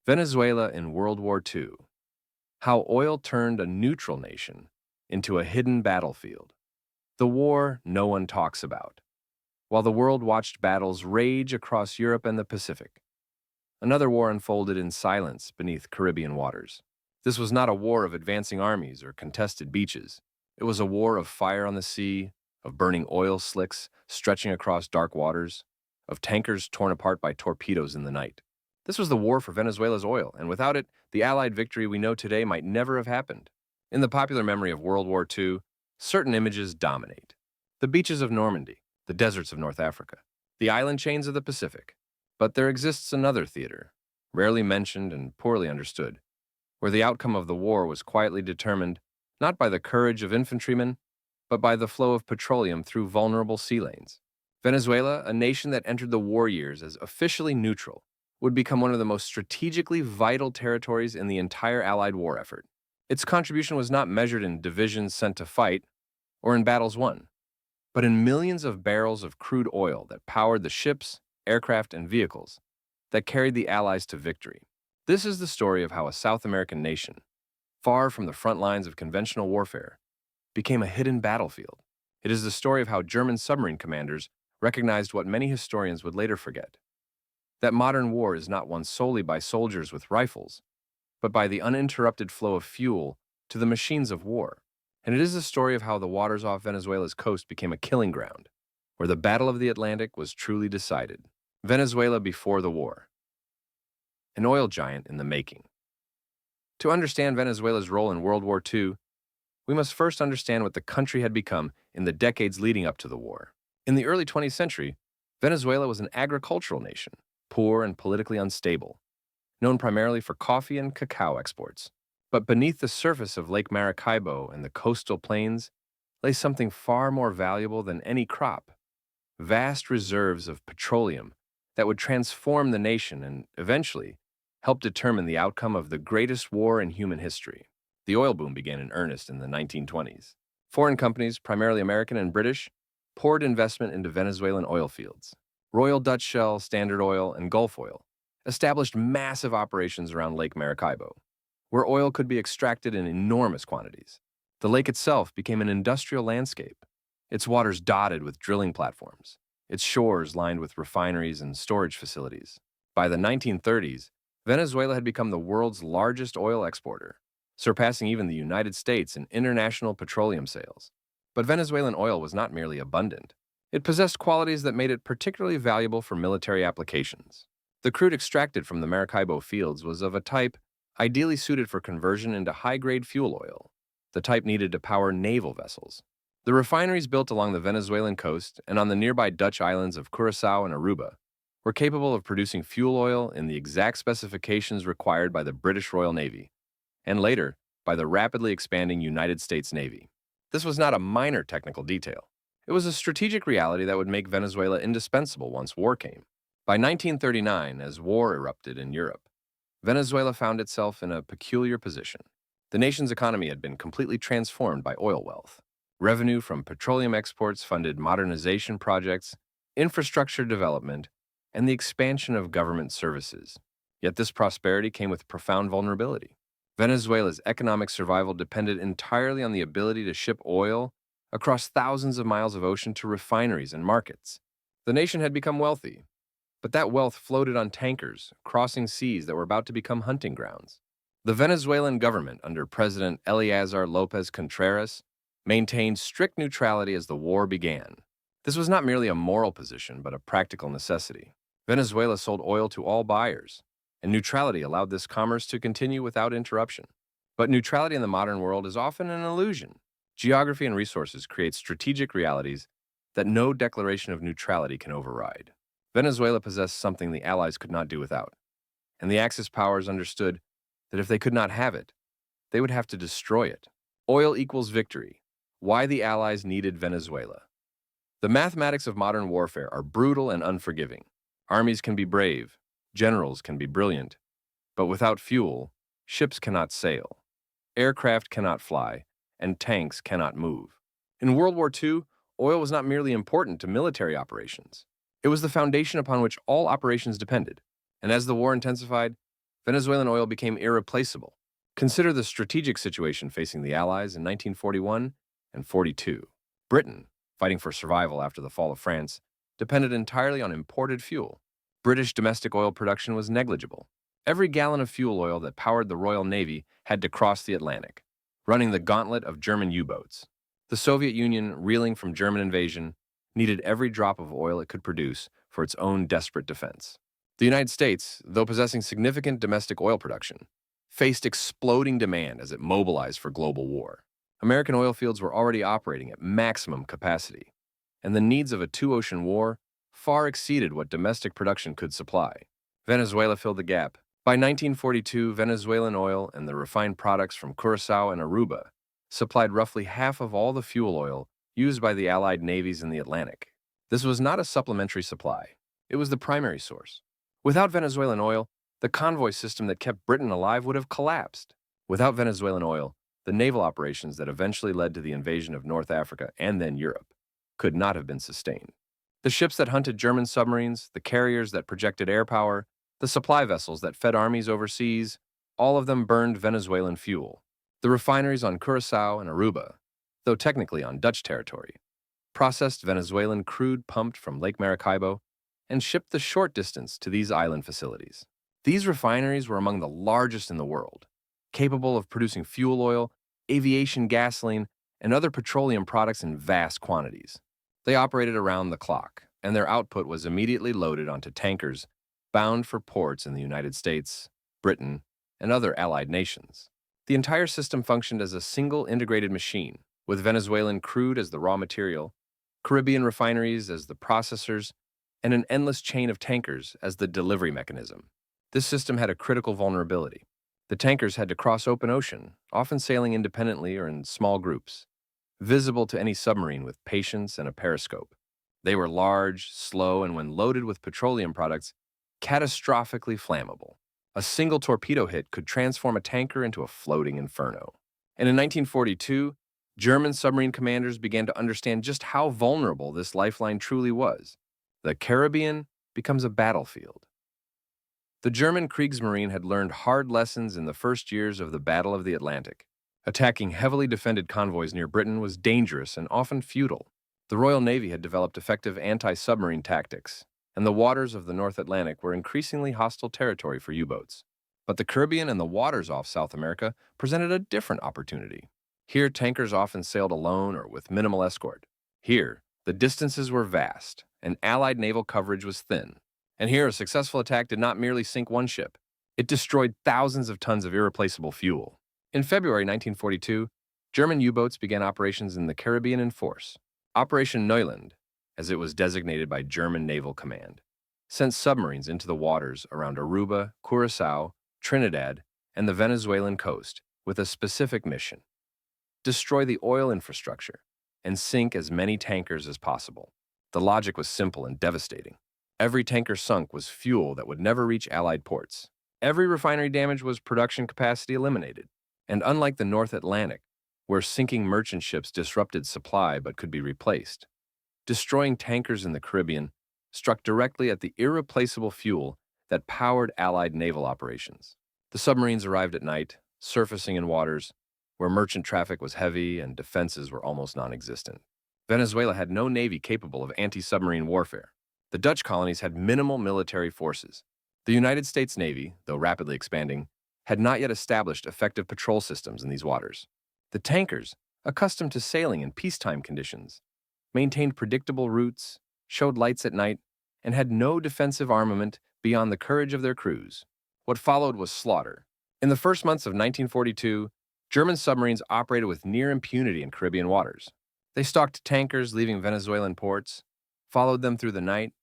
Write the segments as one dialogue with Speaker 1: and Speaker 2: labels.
Speaker 1: Venezuela in World War II. How oil turned a neutral nation into a hidden battlefield. The war no one talks about. While the world watched battles rage across Europe and the Pacific, another war unfolded in silence beneath Caribbean waters. This was not a war of advancing armies or contested beaches. It was a war of fire on the sea, of burning oil slicks stretching across dark waters, of tankers torn apart by torpedoes in the night. This was the war for Venezuela's oil, and without it, the Allied victory we know today might never have happened. In the popular memory of World War II, certain images dominate. The beaches of Normandy, the deserts of North Africa, the island chains of the Pacific. But there exists another theater, rarely mentioned and poorly understood, where the outcome of the war was quietly determined not by the courage of infantrymen, but by the flow of petroleum through vulnerable sea lanes. Venezuela, a nation that entered the war years as officially neutral, would become one of the most strategically vital territories in the entire Allied war effort. Its contribution was not measured in divisions sent to fight or in battles won, but in millions of barrels of crude oil that powered the ships, aircraft, and vehicles that carried the Allies to victory. This is the story of how a South American nation, far from the front lines of conventional warfare, became a hidden battlefield. It is the story of how German submarine commanders recognized what many historians would later forget: that modern war is not won solely by soldiers with rifles, but by the uninterrupted flow of fuel to the machines of war. And it is the story of how the waters off Venezuela's coast became a killing ground, where the Battle of the Atlantic was truly decided. Venezuela before the war. An oil giant in the making. To understand Venezuela's role in World War II, we must first understand what the country had become in the decades leading up to the war. In the early 20th century, Venezuela was an agricultural nation, poor and politically unstable, known primarily for coffee and cacao exports. But beneath the surface of Lake Maracaibo and the coastal plains lay something far more valuable than any crop: vast reserves of petroleum that would transform the nation and, eventually, help determine the outcome of the greatest war in human history. The oil boom began in earnest in the 1920s. Foreign companies, primarily American and British, poured investment into Venezuelan oil fields. Royal Dutch Shell, Standard Oil, and Gulf Oil established massive operations around Lake Maracaibo, where oil could be extracted in enormous quantities. The lake itself became an industrial landscape, its waters dotted with drilling platforms, its shores lined with refineries and storage facilities. By the 1930s, Venezuela had become the world's largest oil exporter, surpassing even the United States in international petroleum sales. But Venezuelan oil was not merely abundant. It possessed qualities that made it particularly valuable for military applications. The crude extracted from the Maracaibo fields was of a type ideally suited for conversion into high-grade fuel oil, the type needed to power naval vessels. The refineries built along the Venezuelan coast and on the nearby Dutch islands of Curaçao and Aruba were capable of producing fuel oil in the exact specifications required by the British Royal Navy, and later by the rapidly expanding United States Navy. This was not a minor technical detail. It was a strategic reality that would make Venezuela indispensable once war came. By 1939, as war erupted in Europe, Venezuela found itself in a peculiar position. The nation's economy had been completely transformed by oil wealth. Revenue from petroleum exports funded modernization projects, infrastructure development, and the expansion of government services. Yet this prosperity came with profound vulnerability. Venezuela's economic survival depended entirely on the ability to ship oil across thousands of miles of ocean to refineries and markets. The nation had become wealthy, but that wealth floated on tankers, crossing seas that were about to become hunting grounds. The Venezuelan government, under President Eleazar López Contreras, maintained strict neutrality as the war began. This was not merely a moral position, but a practical necessity. Venezuela sold oil to all buyers, and neutrality allowed this commerce to continue without interruption. But neutrality in the modern world is often an illusion. Geography and resources create strategic realities that no declaration of neutrality can override. Venezuela possessed something the Allies could not do without, and the Axis powers understood that if they could not have it, they would have to destroy it. Oil equals victory. Why the Allies needed Venezuela. The mathematics of modern warfare are brutal and unforgiving. Armies can be brave, generals can be brilliant, but without fuel, ships cannot sail, aircraft cannot fly, and tanks cannot move. In World War II, oil was not merely important to military operations. It was the foundation upon which all operations depended, and as the war intensified, Venezuelan oil became irreplaceable. Consider the strategic situation facing the Allies in 1941 and 42. Britain, fighting for survival after the fall of France, depended entirely on imported fuel. British domestic oil production was negligible. Every gallon of fuel oil that powered the Royal Navy had to cross the Atlantic, running the gauntlet of German U-boats. The Soviet Union, reeling from German invasion, needed every drop of oil it could produce for its own desperate defense. The United States, though possessing significant domestic oil production, faced exploding demand as it mobilized for global war. American oil fields were already operating at maximum capacity, and the needs of a two-ocean war far exceeded what domestic production could supply. Venezuela filled the gap. By 1942, Venezuelan oil and the refined products from Curaçao and Aruba supplied roughly half of all the fuel oil used by the Allied navies in the Atlantic. This was not a supplementary supply. It was the primary source. Without Venezuelan oil, the convoy system that kept Britain alive would have collapsed. Without Venezuelan oil, the naval operations that eventually led to the invasion of North Africa and then Europe could not have been sustained. The ships that hunted German submarines, the carriers that projected air power, the supply vessels that fed armies overseas, all of them burned Venezuelan fuel. The refineries on Curaçao and Aruba, though technically on Dutch territory, processed Venezuelan crude pumped from Lake Maracaibo and shipped the short distance to these island facilities. These refineries were among the largest in the world, capable of producing fuel oil, aviation gasoline, and other petroleum products in vast quantities. They operated around the clock, and their output was immediately loaded onto tankers bound for ports in the United States, Britain, and other allied nations. The entire system functioned as a single integrated machine, with Venezuelan crude as the raw material, Caribbean refineries as the processors, and an endless chain of tankers as the delivery mechanism. This system had a critical vulnerability. The tankers had to cross open ocean, often sailing independently or in small groups, visible to any submarine with patience and a periscope. They were large, slow, and when loaded with petroleum products, catastrophically flammable. A single torpedo hit could transform a tanker into a floating inferno. And in 1942, German submarine commanders began to understand just how vulnerable this lifeline truly was. The Caribbean becomes a battlefield. The German Kriegsmarine had learned hard lessons in the first years of the Battle of the Atlantic. Attacking heavily defended convoys near Britain was dangerous and often futile. The Royal Navy had developed effective anti-submarine tactics, and the waters of the North Atlantic were increasingly hostile territory for U-boats. But the Caribbean and the waters off South America presented a different opportunity. Here, tankers often sailed alone or with minimal escort. Here, the distances were vast, and Allied naval coverage was thin. And here, a successful attack did not merely sink one ship. It destroyed thousands of tons of irreplaceable fuel. In February 1942, German U-boats began operations in the Caribbean in force. Operation Neuland, as it was designated by German Naval Command, sent submarines into the waters around Aruba, Curaçao, Trinidad, and the Venezuelan coast with a specific mission: destroy the oil infrastructure and sink as many tankers as possible. The logic was simple and devastating. Every tanker sunk was fuel that would never reach Allied ports. Every refinery damage was production capacity eliminated. And unlike the North Atlantic, where sinking merchant ships disrupted supply but could be replaced, destroying tankers in the Caribbean struck directly at the irreplaceable fuel that powered Allied naval operations. The submarines arrived at night, surfacing in waters where merchant traffic was heavy and defenses were almost non-existent. Venezuela had no navy capable of anti-submarine warfare. The Dutch colonies had minimal military forces. The United States Navy, though rapidly expanding, had not yet established effective patrol systems in these waters. The tankers, accustomed to sailing in peacetime conditions, maintained predictable routes, showed lights at night, and had no defensive armament beyond the courage of their crews. What followed was slaughter. In the first months of 1942, German submarines operated with near impunity in Caribbean waters. They stalked tankers leaving Venezuelan ports, followed them through the night,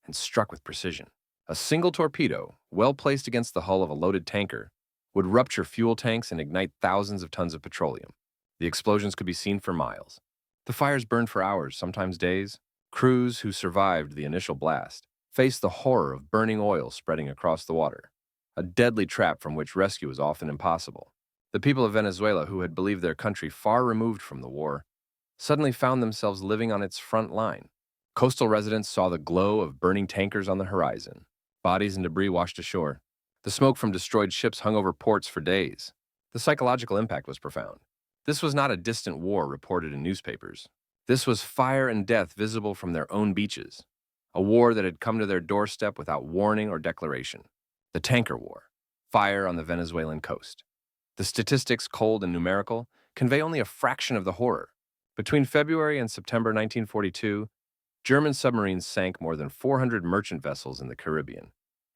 Speaker 1: and struck with precision. A single torpedo, well placed against the hull of a loaded tanker, would rupture fuel tanks and ignite thousands of tons of petroleum. The explosions could be seen for miles. The fires burned for hours, sometimes days. Crews who survived the initial blast faced the horror of burning oil spreading across the water, a deadly trap from which rescue was often impossible. The people of Venezuela, who had believed their country far removed from the war, suddenly found themselves living on its front line. Coastal residents saw the glow of burning tankers on the horizon. Bodies and debris washed ashore. The smoke from destroyed ships hung over ports for days. The psychological impact was profound. This was not a distant war reported in newspapers. This was fire and death visible from their own beaches, a war that had come to their doorstep without warning or declaration. The tanker war, fire on the Venezuelan coast. The statistics, cold and numerical, convey only a fraction of the horror. Between February and September 1942, German submarines sank more than 400 merchant vessels in the Caribbean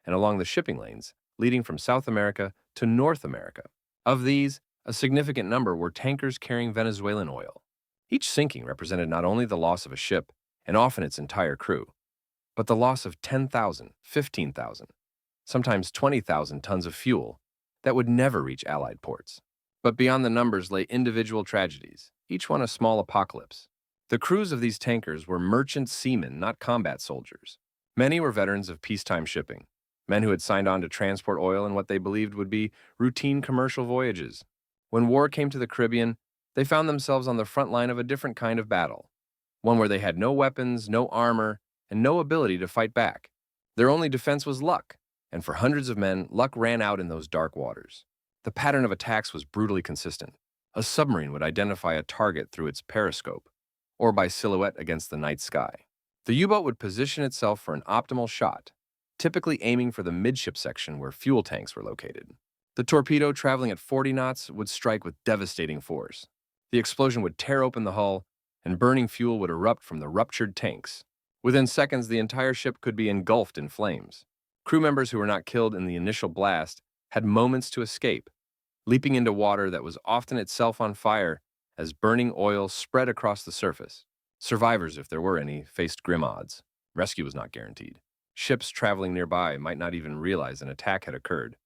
Speaker 1: and along the shipping lanes leading from South America to North America. Of these, a significant number were tankers carrying Venezuelan oil. Each sinking represented not only the loss of a ship, and often its entire crew, but the loss of 10,000, 15,000, sometimes 20,000 tons of fuel that would never reach Allied ports. But beyond the numbers lay individual tragedies, each one a small apocalypse. The crews of these tankers were merchant seamen, not combat soldiers. Many were veterans of peacetime shipping, men who had signed on to transport oil in what they believed would be routine commercial voyages. When war came to the Caribbean, they found themselves on the front line of a different kind of battle, one where they had no weapons, no armor, and no ability to fight back. Their only defense was luck, and for hundreds of men, luck ran out in those dark waters. The pattern of attacks was brutally consistent. A submarine would identify a target through its periscope, or by silhouette against the night sky. The U-boat would position itself for an optimal shot, typically aiming for the midship section where fuel tanks were located. The torpedo, traveling at 40 knots, would strike with devastating force. The explosion would tear open the hull, and burning fuel would erupt from the ruptured tanks. Within seconds, the entire ship could be engulfed in flames. Crew members who were not killed in the initial blast had moments to escape, leaping into water that was often itself on fire as burning oil spread across the surface. Survivors, if there were any, faced grim odds. Rescue was not guaranteed. Ships traveling nearby might not even realize an attack had occurred,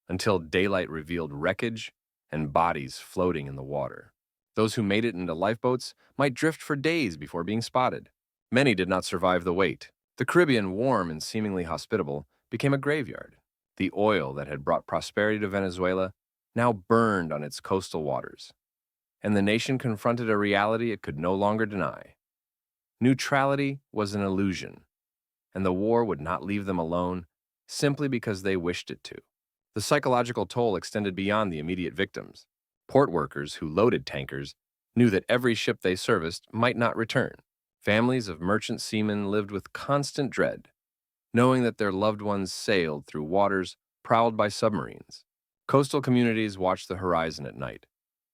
Speaker 1: until daylight revealed wreckage and bodies floating in the water. Those who made it into lifeboats might drift for days before being spotted. Many did not survive the wait. The Caribbean, warm and seemingly hospitable, became a graveyard. The oil that had brought prosperity to Venezuela now burned on its coastal waters, and the nation confronted a reality it could no longer deny. Neutrality was an illusion, and the war would not leave them alone simply because they wished it to. The psychological toll extended beyond the immediate victims. Port workers who loaded tankers knew that every ship they serviced might not return. Families of merchant seamen lived with constant dread, knowing that their loved ones sailed through waters prowled by submarines. Coastal communities watched the horizon at night,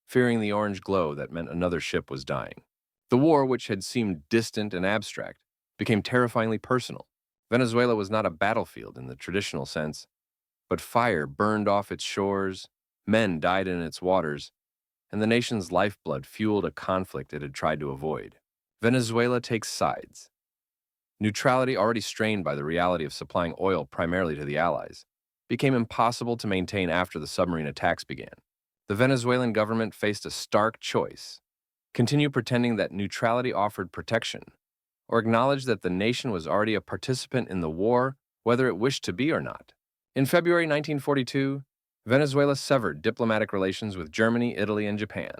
Speaker 1: fearing the orange glow that meant another ship was dying. The war, which had seemed distant and abstract, became terrifyingly personal. Venezuela was not a battlefield in the traditional sense, but fire burned off its shores, men died in its waters, and the nation's lifeblood fueled a conflict it had tried to avoid. Venezuela takes sides. Neutrality, already strained by the reality of supplying oil primarily to the Allies, became impossible to maintain after the submarine attacks began. The Venezuelan government faced a stark choice: continue pretending that neutrality offered protection, or acknowledge that the nation was already a participant in the war, whether it wished to be or not. In February 1942, Venezuela severed diplomatic relations with Germany, Italy, and Japan.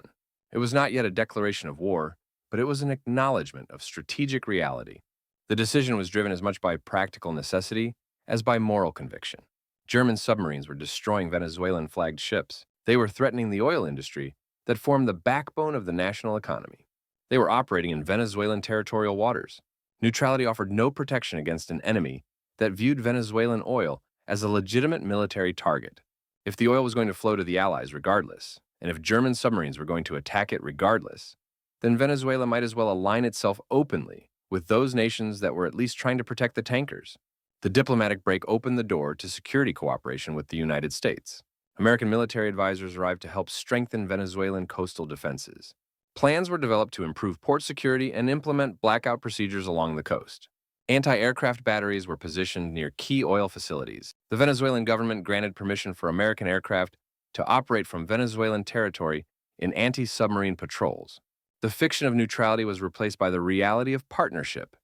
Speaker 1: It was not yet a declaration of war, but it was an acknowledgement of strategic reality. The decision was driven as much by practical necessity as by moral conviction. German submarines were destroying Venezuelan-flagged ships. They were threatening the oil industry that formed the backbone of the national economy. They were operating in Venezuelan territorial waters. Neutrality offered no protection against an enemy that viewed Venezuelan oil as a legitimate military target. If the oil was going to flow to the Allies regardless, and if German submarines were going to attack it regardless, then Venezuela might as well align itself openly with those nations that were at least trying to protect the tankers. The diplomatic break opened the door to security cooperation with the United States. American military advisors arrived to help strengthen Venezuelan coastal defenses. Plans were developed to improve port security and implement blackout procedures along the coast. Anti-aircraft batteries were positioned near key oil facilities. The Venezuelan government granted permission for American aircraft to operate from Venezuelan territory in anti-submarine patrols. The fiction of neutrality was replaced by the reality of partnership,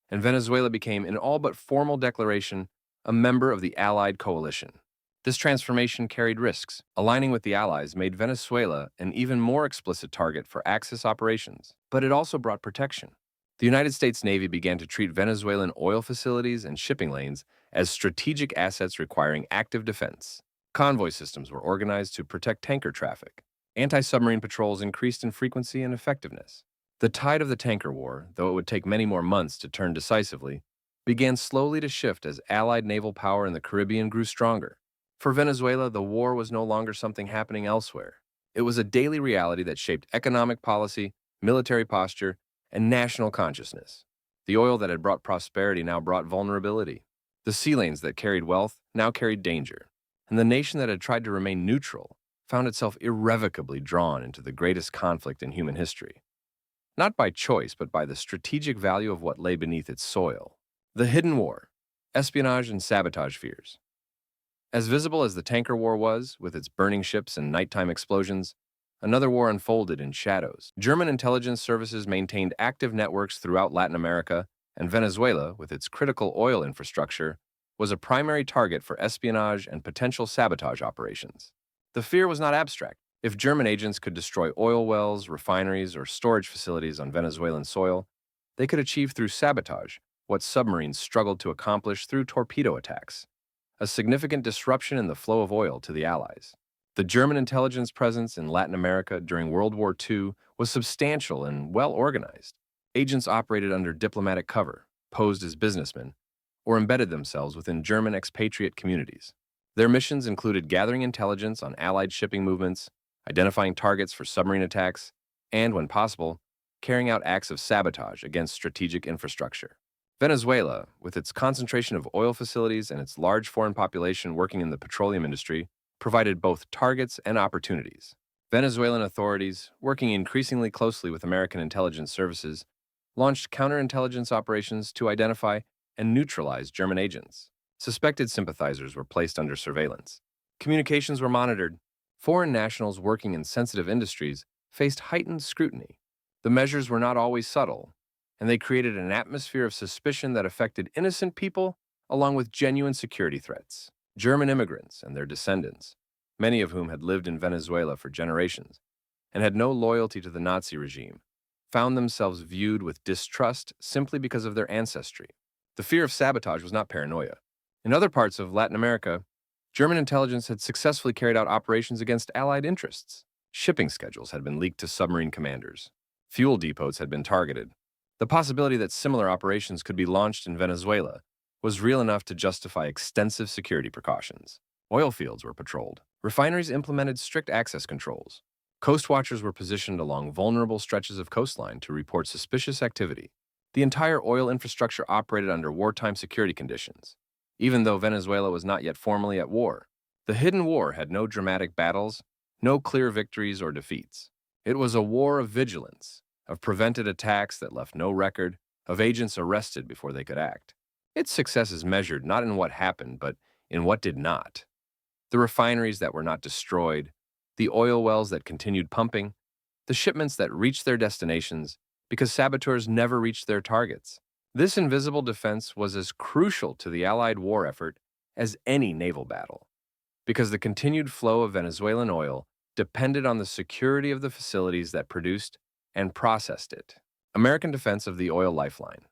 Speaker 1: and Venezuela became, in all but formal declaration, a member of the Allied coalition. This transformation carried risks. Aligning with the Allies made Venezuela an even more explicit target for Axis operations, but it also brought protection. The United States Navy began to treat Venezuelan oil facilities and shipping lanes as strategic assets requiring active defense. Convoy systems were organized to protect tanker traffic. Anti-submarine patrols increased in frequency and effectiveness. The tide of the tanker war, though it would take many more months to turn decisively, began slowly to shift as Allied naval power in the Caribbean grew stronger. For Venezuela, the war was no longer something happening elsewhere. It was a daily reality that shaped economic policy, military posture, and national consciousness. The oil that had brought prosperity now brought vulnerability. The sea lanes that carried wealth now carried danger. And the nation that had tried to remain neutral found itself irrevocably drawn into the greatest conflict in human history. Not by choice, but by the strategic value of what lay beneath its soil. The hidden war, espionage and sabotage fears. As visible as the tanker war was, with its burning ships and nighttime explosions, another war unfolded in shadows. German intelligence services maintained active networks throughout Latin America, and Venezuela, with its critical oil infrastructure, was a primary target for espionage and potential sabotage operations. The fear was not abstract. If German agents could destroy oil wells, refineries, or storage facilities on Venezuelan soil, they could achieve through sabotage what submarines struggled to accomplish through torpedo attacks, a significant disruption in the flow of oil to the Allies. The German intelligence presence in Latin America during World War II was substantial and well organized. Agents operated under diplomatic cover, posed as businessmen, or embedded themselves within German expatriate communities. Their missions included gathering intelligence on Allied shipping movements, identifying targets for submarine attacks, and, when possible, carrying out acts of sabotage against strategic infrastructure. Venezuela, with its concentration of oil facilities and its large foreign population working in the petroleum industry, provided both targets and opportunities. Venezuelan authorities, working increasingly closely with American intelligence services, launched counterintelligence operations to identify and neutralize German agents. Suspected sympathizers were placed under surveillance. Communications were monitored. Foreign nationals working in sensitive industries faced heightened scrutiny. The measures were not always subtle, and they created an atmosphere of suspicion that affected innocent people along with genuine security threats. German immigrants and their descendants, many of whom had lived in Venezuela for generations and had no loyalty to the Nazi regime, found themselves viewed with distrust simply because of their ancestry. The fear of sabotage was not paranoia. In other parts of Latin America, German intelligence had successfully carried out operations against Allied interests. Shipping schedules had been leaked to submarine commanders. Fuel depots had been targeted. The possibility that similar operations could be launched in Venezuela was real enough to justify extensive security precautions. Oil fields were patrolled. Refineries implemented strict access controls. Coast watchers were positioned along vulnerable stretches of coastline to report suspicious activity. The entire oil infrastructure operated under wartime security conditions. Even though Venezuela was not yet formally at war, the hidden war had no dramatic battles, no clear victories or defeats. It was a war of vigilance, of prevented attacks that left no record, of agents arrested before they could act. Its success is measured not in what happened, but in what did not. The refineries that were not destroyed, the oil wells that continued pumping, the shipments that reached their destinations because saboteurs never reached their targets. This invisible defense was as crucial to the Allied war effort as any naval battle, because the continued flow of Venezuelan oil depended on the security of the facilities that produced and processed it. American defense of the oil lifeline.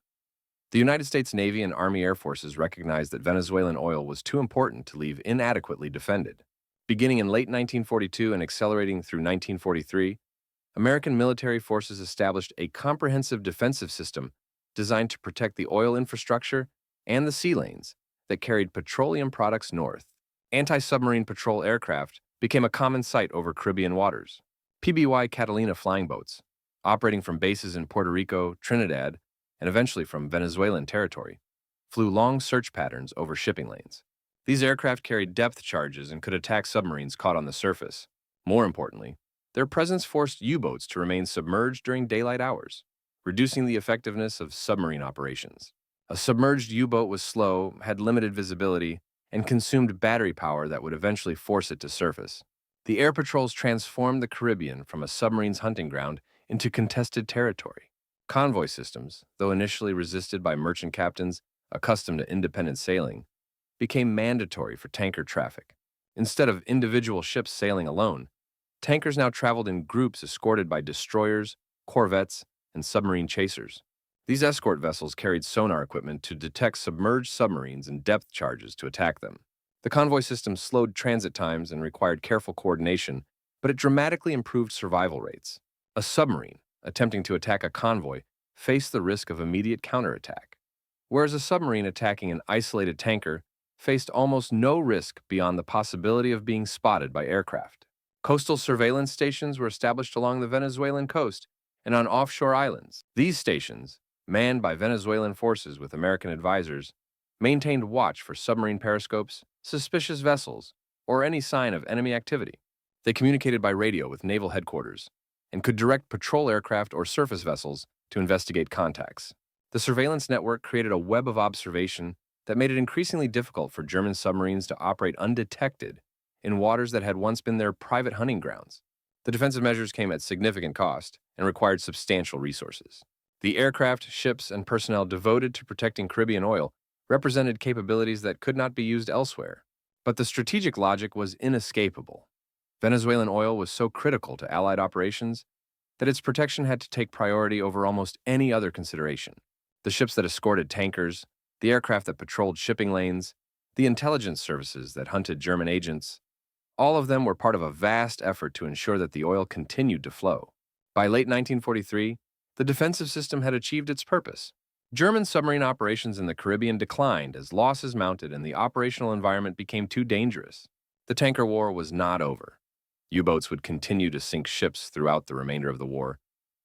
Speaker 1: The United States Navy and Army Air Forces recognized that Venezuelan oil was too important to leave inadequately defended. Beginning in late 1942 and accelerating through 1943, American military forces established a comprehensive defensive system designed to protect the oil infrastructure and the sea lanes that carried petroleum products north. Anti-submarine patrol aircraft became a common sight over Caribbean waters. PBY Catalina flying boats, operating from bases in Puerto Rico, Trinidad, and eventually from Venezuelan territory, flew long search patterns over shipping lanes. These aircraft carried depth charges and could attack submarines caught on the surface. More importantly, their presence forced U-boats to remain submerged during daylight hours, reducing the effectiveness of submarine operations. A submerged U-boat was slow, had limited visibility, and consumed battery power that would eventually force it to surface. The air patrols transformed the Caribbean from a submarine's hunting ground into contested territory. Convoy systems, though initially resisted by merchant captains accustomed to independent sailing, became mandatory for tanker traffic. Instead of individual ships sailing alone, tankers now traveled in groups escorted by destroyers, corvettes, and submarine chasers. These escort vessels carried sonar equipment to detect submerged submarines and depth charges to attack them. The convoy system slowed transit times and required careful coordination, but it dramatically improved survival rates. A submarine, attempting to attack a convoy, faced the risk of immediate counterattack, whereas a submarine attacking an isolated tanker faced almost no risk beyond the possibility of being spotted by aircraft. Coastal surveillance stations were established along the Venezuelan coast and on offshore islands. These stations, manned by Venezuelan forces with American advisors, maintained watch for submarine periscopes, suspicious vessels, or any sign of enemy activity. They communicated by radio with naval headquarters and could direct patrol aircraft or surface vessels to investigate contacts. The surveillance network created a web of observation that made it increasingly difficult for German submarines to operate undetected in waters that had once been their private hunting grounds. The defensive measures came at significant cost and required substantial resources. The aircraft, ships, and personnel devoted to protecting Caribbean oil represented capabilities that could not be used elsewhere. But the strategic logic was inescapable. Venezuelan oil was so critical to Allied operations that its protection had to take priority over almost any other consideration. The ships that escorted tankers, the aircraft that patrolled shipping lanes, the intelligence services that hunted German agents, all of them were part of a vast effort to ensure that the oil continued to flow. By late 1943, the defensive system had achieved its purpose. German submarine operations in the Caribbean declined as losses mounted and the operational environment became too dangerous. The tanker war was not over. U-boats would continue to sink ships throughout the remainder of the war,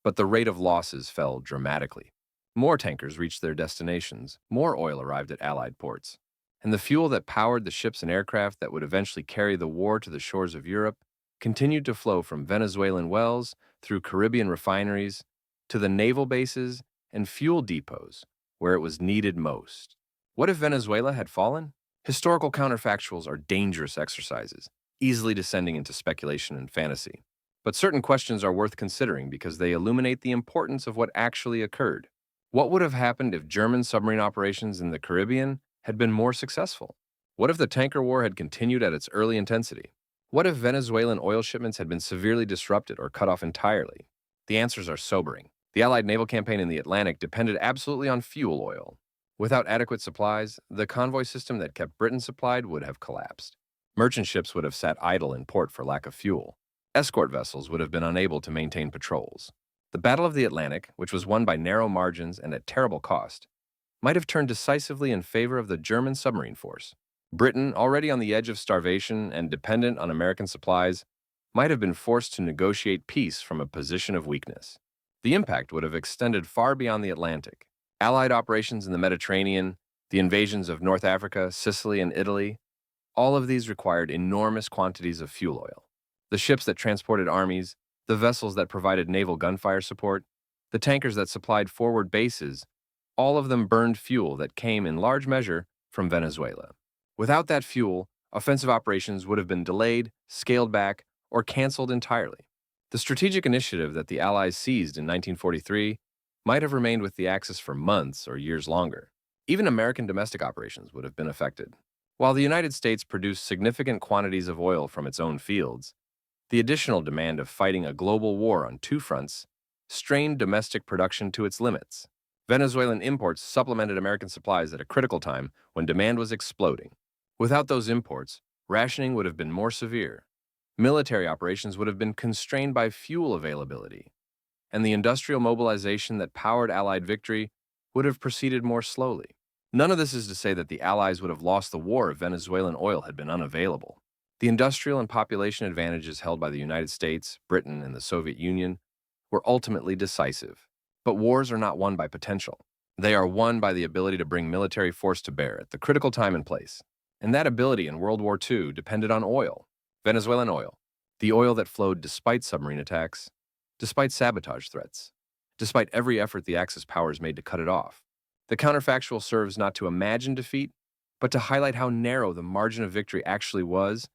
Speaker 1: but the rate of losses fell dramatically. More tankers reached their destinations, more oil arrived at Allied ports, and the fuel that powered the ships and aircraft that would eventually carry the war to the shores of Europe continued to flow from Venezuelan wells through Caribbean refineries to the naval bases and fuel depots where it was needed most. What if Venezuela had fallen? Historical counterfactuals are dangerous exercises, easily descending into speculation and fantasy. But certain questions are worth considering because they illuminate the importance of what actually occurred. What would have happened if German submarine operations in the Caribbean had been more successful? What if the tanker war had continued at its early intensity? What if Venezuelan oil shipments had been severely disrupted or cut off entirely? The answers are sobering. The Allied naval campaign in the Atlantic depended absolutely on fuel oil. Without adequate supplies, the convoy system that kept Britain supplied would have collapsed. Merchant ships would have sat idle in port for lack of fuel. Escort vessels would have been unable to maintain patrols. The Battle of the Atlantic, which was won by narrow margins and at terrible cost, might have turned decisively in favor of the German submarine force. Britain, already on the edge of starvation and dependent on American supplies, might have been forced to negotiate peace from a position of weakness. The impact would have extended far beyond the Atlantic. Allied operations in the Mediterranean, the invasions of North Africa, Sicily, and Italy, all of these required enormous quantities of fuel oil. The ships that transported armies, the vessels that provided naval gunfire support, the tankers that supplied forward bases, all of them burned fuel that came in large measure from Venezuela. Without that fuel, offensive operations would have been delayed, scaled back, or canceled entirely. The strategic initiative that the Allies seized in 1943 might have remained with the Axis for months or years longer. Even American domestic operations would have been affected. While the United States produced significant quantities of oil from its own fields, the additional demand of fighting a global war on two fronts strained domestic production to its limits. Venezuelan imports supplemented American supplies at a critical time when demand was exploding. Without those imports, rationing would have been more severe. Military operations would have been constrained by fuel availability, and the industrial mobilization that powered Allied victory would have proceeded more slowly. None of this is to say that the Allies would have lost the war if Venezuelan oil had been unavailable. The industrial and population advantages held by the United States, Britain, and the Soviet Union were ultimately decisive. But wars are not won by potential. They are won by the ability to bring military force to bear at the critical time and place. And that ability in World War II depended on oil, Venezuelan oil, the oil that flowed despite submarine attacks, despite sabotage threats, despite every effort the Axis powers made to cut it off. The counterfactual serves not to imagine defeat, but to highlight how narrow the margin of victory actually was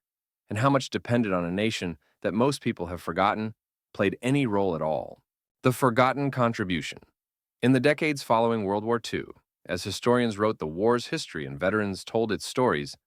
Speaker 1: and how much depended on a nation that most people have forgotten played any role at all. The forgotten contribution. In the decades following World War II, as historians wrote the war's history and veterans told its stories,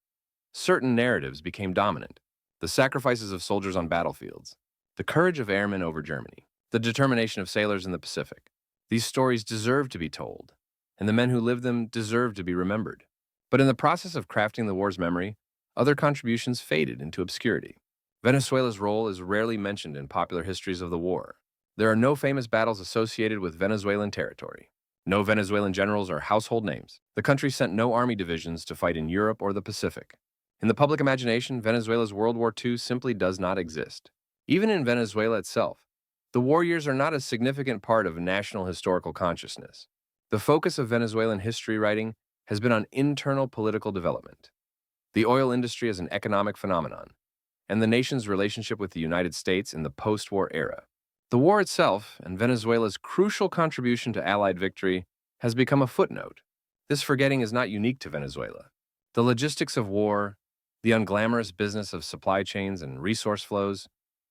Speaker 1: certain narratives became dominant. The sacrifices of soldiers on battlefields, the courage of airmen over Germany, the determination of sailors in the Pacific, These stories deserve to be told, and the men who lived them deserve to be remembered. But in the process of crafting the war's memory, other contributions faded into obscurity. Venezuela's role is rarely mentioned in popular histories of the war. There are no famous battles associated with Venezuelan territory. No Venezuelan generals are household names. The country sent no army divisions to fight in Europe or the Pacific. In the public imagination, Venezuela's World War II simply does not exist. Even in Venezuela itself, the war years are not a significant part of national historical consciousness. The focus of Venezuelan history writing has been on internal political development. The oil industry is an economic phenomenon, and the nation's relationship with the United States in the post-war era. The war itself, and Venezuela's crucial contribution to Allied victory, has become a footnote. This forgetting is not unique to Venezuela. The logistics of war, the unglamorous business of supply chains and resource flows,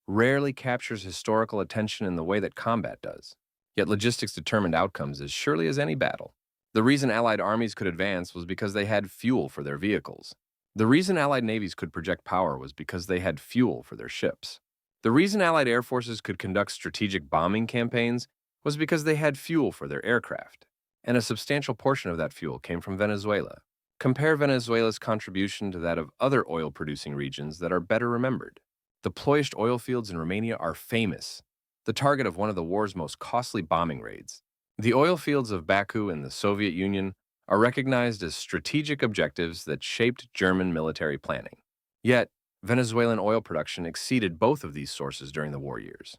Speaker 1: rarely captures historical attention in the way that combat does. Yet logistics determined outcomes as surely as any battle. The reason Allied armies could advance was because they had fuel for their vehicles. The reason Allied navies could project power was because they had fuel for their ships. The reason Allied air forces could conduct strategic bombing campaigns was because they had fuel for their aircraft, and a substantial portion of that fuel came from Venezuela. Compare Venezuela's contribution to that of other oil-producing regions that are better remembered. The Ploiești oil fields in Romania are famous, the target of one of the war's most costly bombing raids. The oil fields of Baku in the Soviet Union are recognized as strategic objectives that shaped German military planning. Yet, Venezuelan oil production exceeded both of these sources during the war years,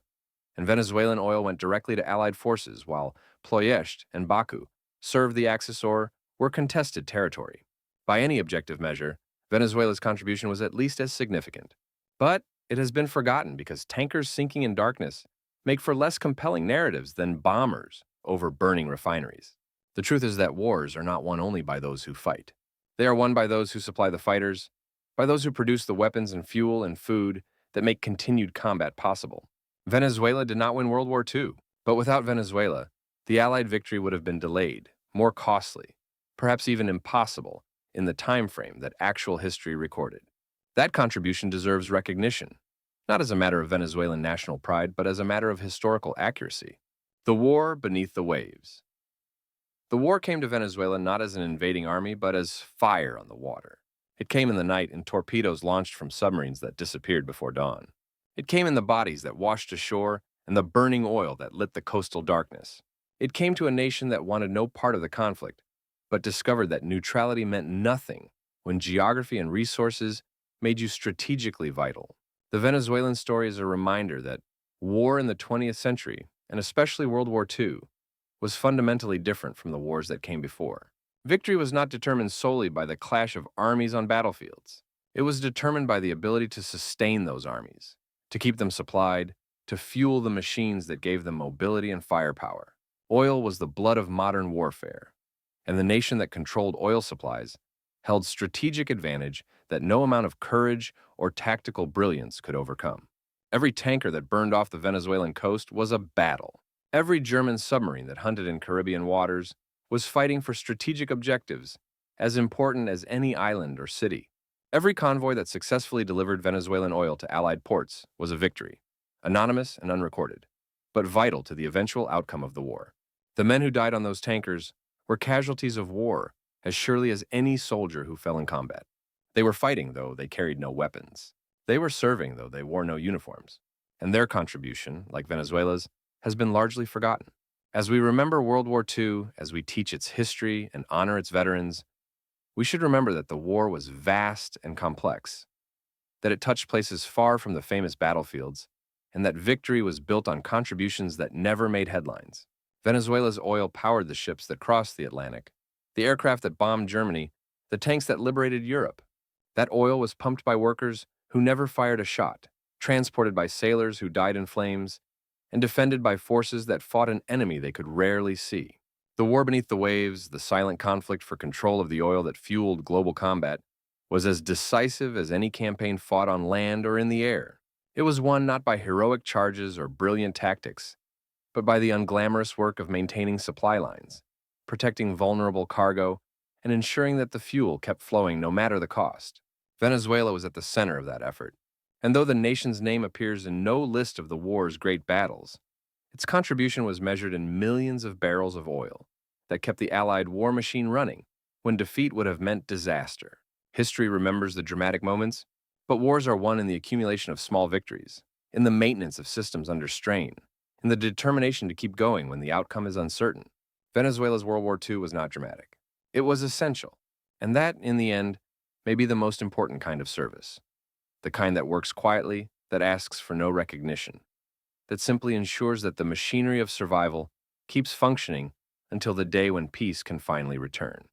Speaker 1: and Venezuelan oil went directly to Allied forces, while Ploiești and Baku served the Axis or were contested territory. By any objective measure, Venezuela's contribution was at least as significant. But it has been forgotten because tankers sinking in darkness make for less compelling narratives than bombers over burning refineries. The truth is that wars are not won only by those who fight. They are won by those who supply the fighters, by those who produce the weapons and fuel and food that make continued combat possible. Venezuela did not win World War II, but without Venezuela, the Allied victory would have been delayed, more costly, perhaps even impossible in the time frame that actual history recorded. That contribution deserves recognition, not as a matter of Venezuelan national pride, but as a matter of historical accuracy. The war beneath the waves. The war came to Venezuela not as an invading army, but as fire on the water. It came in the night in torpedoes launched from submarines that disappeared before dawn. It came in the bodies that washed ashore and the burning oil that lit the coastal darkness. It came to a nation that wanted no part of the conflict, but discovered that neutrality meant nothing when geography and resources made you strategically vital. The Venezuelan story is a reminder that war in the 20th century, and especially World War II, was fundamentally different from the wars that came before. Victory was not determined solely by the clash of armies on battlefields. It was determined by the ability to sustain those armies, to keep them supplied, to fuel the machines that gave them mobility and firepower. Oil was the blood of modern warfare, and the nation that controlled oil supplies held strategic advantage that no amount of courage or tactical brilliance could overcome. Every tanker that burned off the Venezuelan coast was a battle. Every German submarine that hunted in Caribbean waters was fighting for strategic objectives as important as any island or city. Every convoy that successfully delivered Venezuelan oil to Allied ports was a victory, anonymous and unrecorded, but vital to the eventual outcome of the war. The men who died on those tankers were casualties of war as surely as any soldier who fell in combat. They were fighting, though they carried no weapons. They were serving, though they wore no uniforms. And their contribution, like Venezuela's, has been largely forgotten. As we remember World War II, as we teach its history and honor its veterans, we should remember that the war was vast and complex, that it touched places far from the famous battlefields, and that victory was built on contributions that never made headlines. Venezuela's oil powered the ships that crossed the Atlantic, the aircraft that bombed Germany, the tanks that liberated Europe. That oil was pumped by workers who never fired a shot, transported by sailors who died in flames, and defended by forces that fought an enemy they could rarely see. The war beneath the waves, the silent conflict for control of the oil that fueled global combat, was as decisive as any campaign fought on land or in the air. It was won not by heroic charges or brilliant tactics, but by the unglamorous work of maintaining supply lines, protecting vulnerable cargo, and ensuring that the fuel kept flowing no matter the cost. Venezuela was at the center of that effort, and though the nation's name appears in no list of the war's great battles, Its contribution was measured in millions of barrels of oil that kept the Allied war machine running when defeat would have meant disaster. History remembers the dramatic moments, but wars are won in the accumulation of small victories, in the maintenance of systems under strain, in the determination to keep going when the outcome is uncertain. Venezuela's World War II was not dramatic. It was essential, and that, in the end, may be the most important kind of service. The kind that works quietly, that asks for no recognition, that simply ensures that the machinery of survival keeps functioning until the day when peace can finally return.